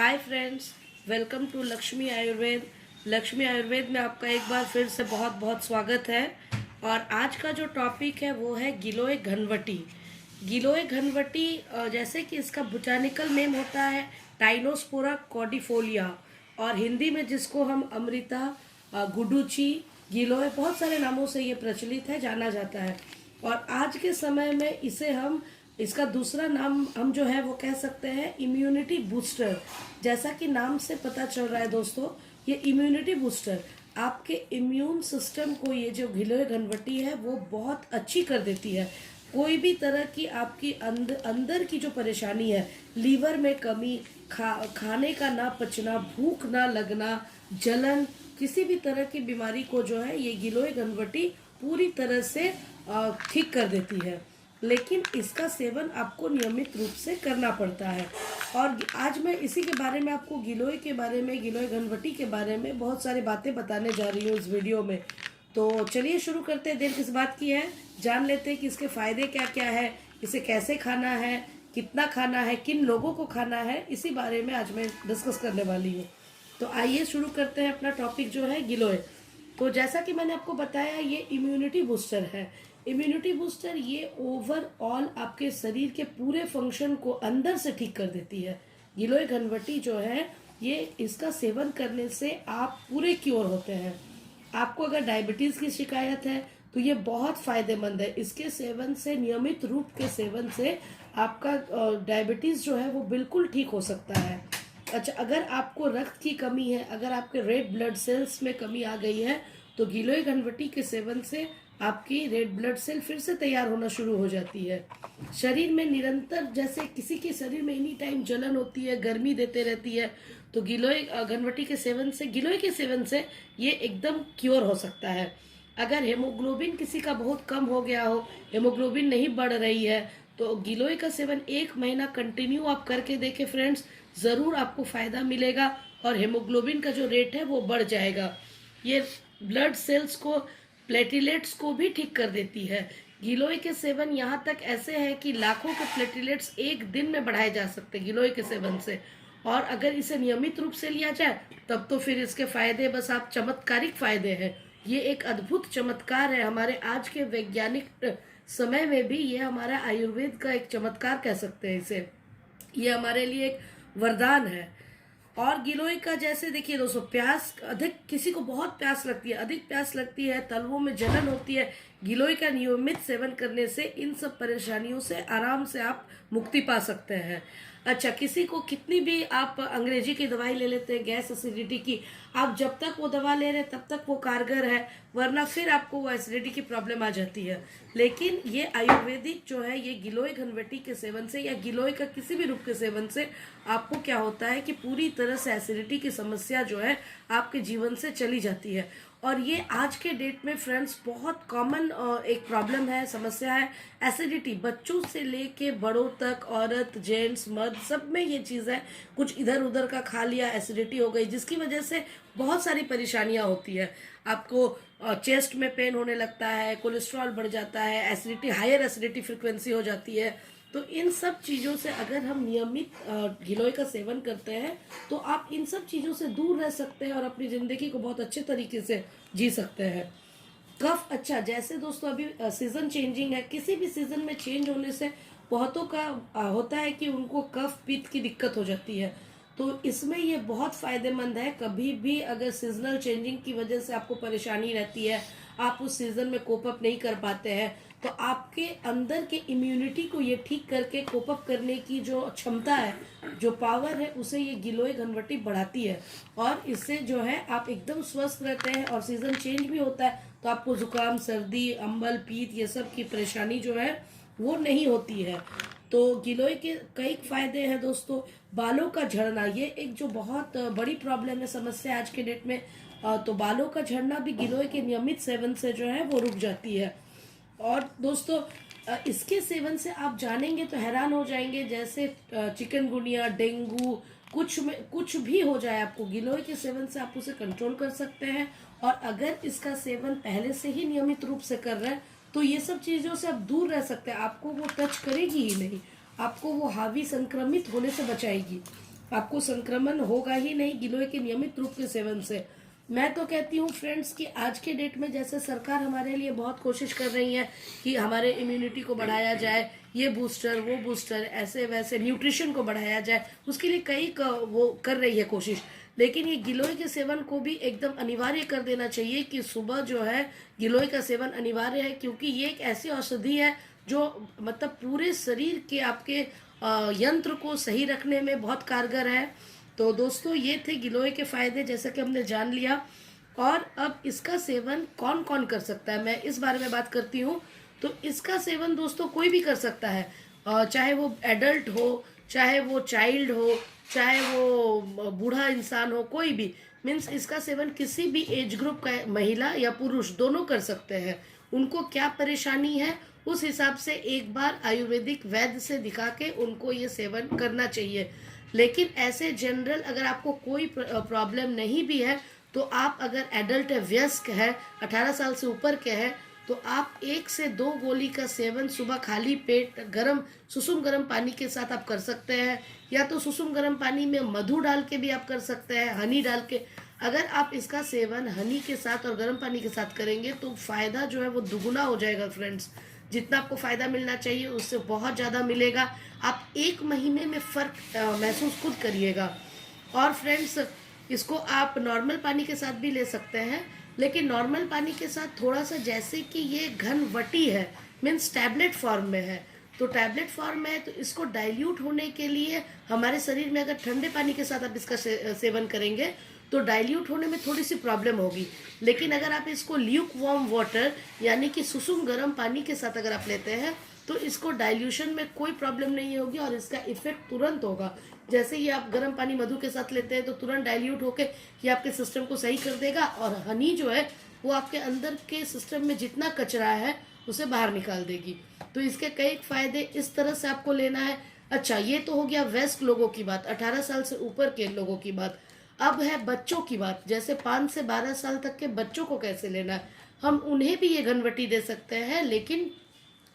Hi friends, welcome to Lakshmi Ayurveda. Lakshmi Ayurveda में आपका एक बार फिर से बहुत बहुत स्वागत है। और आज का जो टॉपिक है वो है गिलोय घनवटी। गिलोय घनवटी जैसे कि इसका बोटानिकल नेम होता है टाइनोस्पोरा कॉर्डिफोलिया, और हिंदी में जिसको हम अमृता, गुडुची, गिलोय, बहुत सारे नामों से ये प्रचलित है, जाना जाता है। और आज के समय में इसे हम इसका दूसरा नाम हम जो है वो कह सकते हैं इम्यूनिटी बूस्टर। जैसा कि नाम से पता चल रहा है दोस्तों, ये इम्यूनिटी बूस्टर आपके इम्यून सिस्टम को, ये जो गिलोय घनवटी है वो बहुत अच्छी कर देती है। कोई भी तरह की आपकी अंदर की जो परेशानी है, लीवर में कमी, खाने का ना पचना, भूख ना लगना, जलन, किसी भी तरह की बीमारी को जो है ये गिलोय घनवटी पूरी तरह से ठीक कर देती है। लेकिन इसका सेवन आपको नियमित रूप से करना पड़ता है। और आज मैं इसी के बारे में आपको गिलोय के बारे में, गिलोय घनवटी के बारे में बहुत सारी बातें बताने जा रही हूँ इस वीडियो में। तो चलिए शुरू करते हैं। देर किस बात की है, जान लेते हैं कि इसके फ़ायदे क्या क्या है, इसे कैसे खाना है, कितना खाना है, किन लोगों को खाना है, इसी बारे में आज मैं डिस्कस करने वाली हूँ। तो आइए शुरू करते हैं अपना टॉपिक जो है गिलोय। तो जैसा कि मैंने आपको बताया, ये इम्यूनिटी बूस्टर है। इम्यूनिटी बूस्टर ये ओवरऑल आपके शरीर के पूरे फंक्शन को अंदर से ठीक कर देती है। गिलोय घनवटी जो है ये, इसका सेवन करने से आप पूरे क्योर होते हैं। आपको अगर डायबिटीज़ की शिकायत है तो ये बहुत फायदेमंद है। इसके सेवन से, नियमित रूप के सेवन से आपका डायबिटीज़ जो है वो बिल्कुल ठीक हो सकता है। अच्छा, अगर आपको रक्त की कमी है, अगर आपके रेड ब्लड सेल्स में कमी आ गई है, तो गिलोय घनवटी के सेवन से आपकी रेड ब्लड सेल फिर से तैयार होना शुरू हो जाती है। शरीर में निरंतर, जैसे किसी के शरीर में एनी टाइम जलन होती है, गर्मी देते रहती है, तो गिलोय घनवटी के सेवन से, गिलोय के सेवन से ये एकदम क्योर हो सकता है। अगर हेमोग्लोबिन किसी का बहुत कम हो गया हो, हेमोग्लोबिन नहीं बढ़ रही है, तो गिलोय का सेवन 1 महीना कंटिन्यू आप करके देखें फ्रेंड्स, ज़रूर आपको फ़ायदा मिलेगा और हेमोग्लोबिन का जो रेट है वो बढ़ जाएगा। ये ब्लड सेल्स को, प्लेटिलेट्स को भी ठीक कर देती है। गिलोय के सेवन यहाँ तक ऐसे है कि लाखों के प्लेटिलेट्स एक दिन में बढ़ाए जा सकते हैं गिलोय के सेवन से। और अगर इसे नियमित रूप से लिया जाए तब तो फिर इसके फायदे बस आप चमत्कारिक फायदे हैं। ये एक अद्भुत चमत्कार है हमारे आज के वैज्ञानिक समय में भी। ये हमारा आयुर्वेद का एक चमत्कार कह सकते हैं इसे। ये हमारे लिए एक वरदान है। और गिलोय का जैसे देखिए दोस्तों, प्यास अधिक, किसी को बहुत प्यास लगती है, अधिक प्यास लगती है, तलवों में जलन होती है, गिलोय का नियमित सेवन करने से इन सब परेशानियों से आराम से आप मुक्ति पा सकते हैं। अच्छा, किसी को कितनी भी आप अंग्रेजी की दवाई ले लेते हैं गैस एसिडिटी की, आप जब तक वो दवा ले रहे हैं तब तक वो कारगर है, वरना फिर आपको वो एसिडिटी की प्रॉब्लम आ जाती है। लेकिन ये आयुर्वेदिक जो है, ये गिलोय घनवटी के सेवन से या गिलोय का किसी भी रूप के सेवन से आपको क्या होता है कि पूरी तरह से एसिडिटी की समस्या जो है आपके जीवन से चली जाती है। और ये आज के डेट में फ्रेंड्स बहुत कॉमन एक प्रॉब्लम है, समस्या है एसिडिटी। बच्चों से लेके बड़ों तक, औरत, जेंट्स, मर्द, सब में ये चीज़ है। कुछ इधर उधर का खा लिया, एसिडिटी हो गई, जिसकी वजह से बहुत सारी परेशानियां होती है। आपको चेस्ट में पेन होने लगता है, कोलेस्ट्रॉल बढ़ जाता है, एसिडिटी, हायर एसिडिटी फ्रिक्वेंसी हो जाती है। तो इन सब चीज़ों से अगर हम नियमित गिलोय का सेवन करते हैं तो आप इन सब चीज़ों से दूर रह सकते हैं और अपनी ज़िंदगी को बहुत अच्छे तरीके से जी सकते हैं। कफ, अच्छा जैसे दोस्तों अभी सीज़न चेंजिंग है, किसी भी सीज़न में चेंज होने से बहुतों का होता है कि उनको कफ पित्त की दिक्कत हो जाती है। तो इसमें ये बहुत फ़ायदेमंद है। कभी भी अगर सीजनल चेंजिंग की वजह से आपको परेशानी रहती है, आप उस सीज़न में कोप अप नहीं कर पाते हैं, तो आपके अंदर के इम्यूनिटी को ये ठीक करके कोप अप करने की जो क्षमता है, जो पावर है, उसे ये गिलोय घनवटी बढ़ाती है। और इससे जो है आप एकदम स्वस्थ रहते हैं। और सीज़न चेंज भी होता है तो आपको जुकाम, सर्दी, अम्बल, पीत, ये सब की परेशानी जो है वो नहीं होती है। तो गिलोय के कई फायदे हैं दोस्तों। बालों का झड़ना, ये एक जो बहुत बड़ी प्रॉब्लम है, समस्या आज के डेट में। तो बालों का झड़ना भी गिलोय के नियमित सेवन से जो है वो रुक जाती है। और दोस्तों इसके सेवन से आप जानेंगे तो हैरान हो जाएंगे, जैसे चिकनगुनिया, डेंगू, कुछ भी हो जाए आपको, गिलोय के सेवन से आप उसे कंट्रोल कर सकते हैं। और अगर इसका सेवन पहले से ही नियमित रूप से कर रहे हैं तो ये सब चीज़ों से आप दूर रह सकते हैं। आपको वो टच करेगी ही नहीं, आपको वो हावी संक्रमित होने से बचाएगी। आपको संक्रमण होगा ही नहीं गिलोय के नियमित रूप के सेवन से। मैं तो कहती हूँ फ्रेंड्स कि आज के डेट में जैसे सरकार हमारे लिए बहुत कोशिश कर रही है कि हमारे इम्यूनिटी को बढ़ाया जाए, ये बूस्टर वो बूस्टर ऐसे वैसे न्यूट्रिशन को बढ़ाया जाए, उसके लिए वो कर रही है कोशिश। लेकिन ये गिलोय के सेवन को भी एकदम अनिवार्य कर देना चाहिए कि सुबह जो है गिलोय का सेवन अनिवार्य है, क्योंकि ये एक ऐसी औषधि है जो मतलब पूरे शरीर के आपके यंत्र को सही रखने में बहुत कारगर है। तो दोस्तों ये थे गिलोय के फायदे, जैसा कि हमने जान लिया। और अब इसका सेवन कौन कौन कर सकता है, मैं इस बारे में बात करती हूँ। तो इसका सेवन दोस्तों कोई भी कर सकता है, चाहे वो एडल्ट हो, चाहे वो चाइल्ड हो, चाहे वो बूढ़ा इंसान हो, कोई भी मीन्स इसका सेवन किसी भी एज ग्रुप का महिला या पुरुष दोनों कर सकते हैं। उनको क्या परेशानी है उस हिसाब से एक बार आयुर्वेदिक वैद्य से दिखा के उनको ये सेवन करना चाहिए। लेकिन ऐसे जनरल अगर आपको कोई प्रॉब्लम नहीं भी है, तो आप अगर एडल्ट है, वयस्क है, 18 साल से ऊपर के हैं, तो आप 1 से 2 गोली का सेवन सुबह खाली पेट गरम सुसुम गरम पानी के साथ आप कर सकते हैं, या तो सुसुम गरम पानी में मधु डाल के भी आप कर सकते हैं, हनी डाल के। अगर आप इसका सेवन हनी के साथ और गर्म पानी के साथ करेंगे तो फ़ायदा जो है वो दुगुना हो जाएगा फ्रेंड्स। जितना आपको फ़ायदा मिलना चाहिए उससे बहुत ज़्यादा मिलेगा। आप 1 महीने में फ़र्क महसूस खुद करिएगा। और फ्रेंड्स इसको आप नॉर्मल पानी के साथ भी ले सकते हैं, लेकिन नॉर्मल पानी के साथ थोड़ा सा, जैसे कि ये घनवटी है मीन्स टैबलेट फॉर्म में है, तो टैबलेट फॉर्म में है तो इसको डाइल्यूट होने के लिए हमारे शरीर में अगर ठंडे पानी के साथ आप इसका सेवन करेंगे तो डाइल्यूट होने में थोड़ी सी प्रॉब्लम होगी। लेकिन अगर आप इसको ल्यूक वार्म वाटर यानी कि सुसुम गर्म पानी के साथ अगर आप लेते हैं तो इसको डाइल्यूशन में कोई प्रॉब्लम नहीं होगी और इसका इफेक्ट तुरंत होगा। जैसे ही आप गर्म पानी मधु के साथ लेते हैं तो तुरंत डाइल्यूट होके ये आपके सिस्टम को सही कर देगा, और हनी जो है वो आपके अंदर के सिस्टम में जितना कचरा है उसे बाहर निकाल देगी। तो इसके कई फायदे इस तरह से आपको लेना है। अच्छा, ये तो हो गया वयस्क लोगों की बात, 18 साल से ऊपर के लोगों की बात। अब है बच्चों की बात, जैसे 5 से 12 साल तक के बच्चों को कैसे लेना है। हम उन्हें भी ये घनवटी दे सकते हैं, लेकिन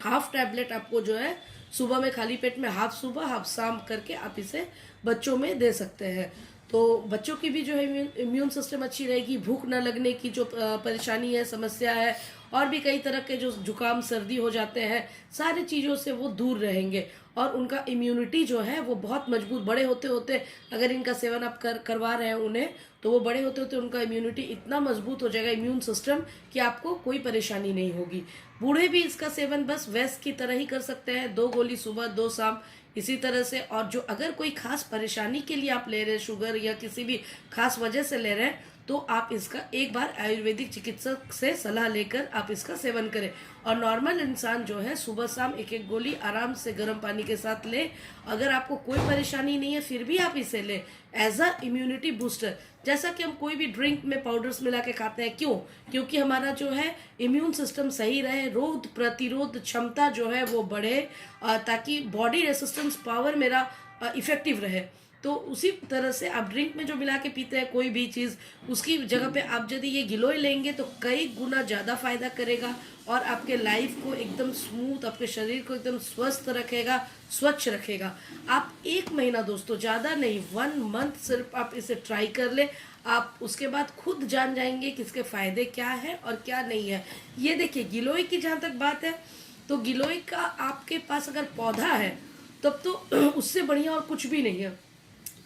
हाफ टैबलेट आपको जो है सुबह में खाली पेट में, हाफ सुबह हाफ शाम करके आप इसे बच्चों में दे सकते हैं। तो बच्चों की भी जो है इम्यून सिस्टम अच्छी रहेगी, भूख न लगने की जो परेशानी है, समस्या है, और भी कई तरह के जो जुकाम सर्दी हो जाते हैं, सारी चीज़ों से वो दूर रहेंगे और उनका इम्यूनिटी जो है वो बहुत मजबूत, बड़े होते होते अगर इनका सेवन आप करवा रहे हैं उन्हें, तो वो बड़े होते होते उनका इम्यूनिटी इतना मजबूत हो जाएगा, इम्यून सिस्टम, कि आपको कोई परेशानी नहीं होगी। बूढ़े भी इसका सेवन बस वयस्क की तरह ही कर सकते हैं, 2 गोली सुबह 2 शाम इसी तरह से। और जो अगर कोई खास परेशानी के लिए आप ले रहे हैं, शुगर या किसी भी खास वजह से ले रहे हैं, तो आप इसका एक बार आयुर्वेदिक चिकित्सक से सलाह लेकर आप इसका सेवन करें। और नॉर्मल इंसान जो है सुबह शाम 1-1 गोली आराम से गर्म पानी के साथ ले। अगर आपको कोई परेशानी नहीं है फिर भी आप इसे ले एज अ इम्यूनिटी बूस्टर। जैसा कि हम कोई भी ड्रिंक में पाउडर्स मिला के खाते हैं, क्यों? क्योंकि हमारा जो है इम्यून सिस्टम सही रहे, रोग प्रतिरोध क्षमता जो है वो बढ़े, ताकि बॉडी रेसिस्टेंस पावर मेरा इफेक्टिव रहे। तो उसी तरह से आप ड्रिंक में जो मिला के पीते हैं कोई भी चीज़, उसकी जगह पे आप यदि ये गिलोय लेंगे तो कई गुना ज़्यादा फायदा करेगा और आपके लाइफ को एकदम स्मूथ, आपके शरीर को एकदम स्वस्थ रखेगा, स्वच्छ रखेगा। आप 1 महीना दोस्तों, ज़्यादा नहीं, 1 मंथ सिर्फ आप इसे ट्राई कर ले। आप उसके बाद खुद जान जाएंगे कि इसके फ़ायदे क्या है और क्या नहीं है। ये देखिए गिलोय की जहाँ तक बात है, तो गिलोय का आपके पास अगर पौधा है तब तो उससे बढ़िया और कुछ भी नहीं है।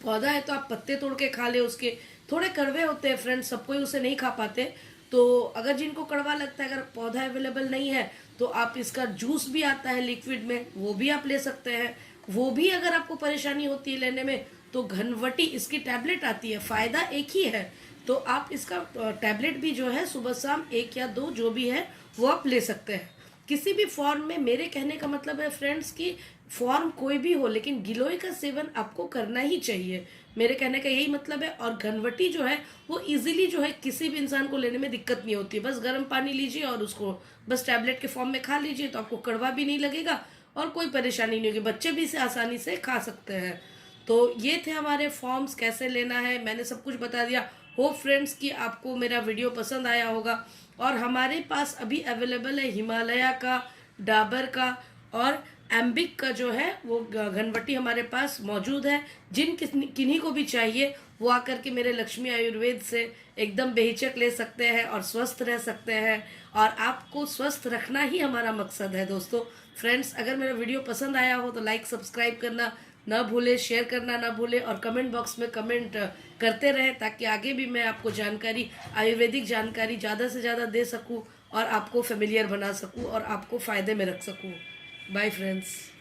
पौधा है तो आप पत्ते तोड़ के खा ले, उसके थोड़े कड़वे होते हैं फ्रेंड्स, सब कोई उसे नहीं खा पाते। तो अगर जिनको कड़वा लगता है, अगर पौधा अवेलेबल नहीं है तो आप इसका जूस भी आता है लिक्विड में, वो भी आप ले सकते हैं। वो भी अगर आपको परेशानी होती है लेने में तो घनवटी इसकी टैबलेट आती है, फ़ायदा एक ही है। तो आप इसका टैबलेट भी जो है सुबह शाम 1 या 2 जो भी है वो आप ले सकते हैं किसी भी फॉर्म में। मेरे कहने का मतलब है फ्रेंड्स कि फॉर्म कोई भी हो, लेकिन गिलोय का सेवन आपको करना ही चाहिए, मेरे कहने का यही मतलब है। और घनवटी जो है वो इजीली जो है किसी भी इंसान को लेने में दिक्कत नहीं होती है। बस गर्म पानी लीजिए और उसको बस टैबलेट के फॉर्म में खा लीजिए, तो आपको कड़वा भी नहीं लगेगा और कोई परेशानी नहीं होगी, बच्चे भी इसे आसानी से खा सकते हैं। तो ये थे हमारे फॉर्म्स, कैसे लेना है मैंने सब कुछ बता दिया। होप फ्रेंड्स कि आपको मेरा वीडियो पसंद आया होगा। और हमारे पास अभी अवेलेबल है हिमालय का, डाबर का और एम्बिक का जो है वो घनवटी हमारे पास मौजूद है। किन्हीं को भी चाहिए वो आकर के मेरे लक्ष्मी आयुर्वेद से एकदम बेहिचक ले सकते हैं और स्वस्थ रह सकते हैं। और आपको स्वस्थ रखना ही हमारा मकसद है दोस्तों। फ्रेंड्स, अगर मेरा वीडियो पसंद आया हो तो लाइक सब्सक्राइब करना ना भूले, शेयर करना ना भूले और कमेंट बॉक्स में कमेंट करते रहें, ताकि आगे भी मैं आपको जानकारी, आयुर्वेदिक जानकारी ज़्यादा से ज़्यादा दे सकूं और आपको फेमिलियर बना सकूं और आपको फ़ायदे में रख सकूं। Bye friends.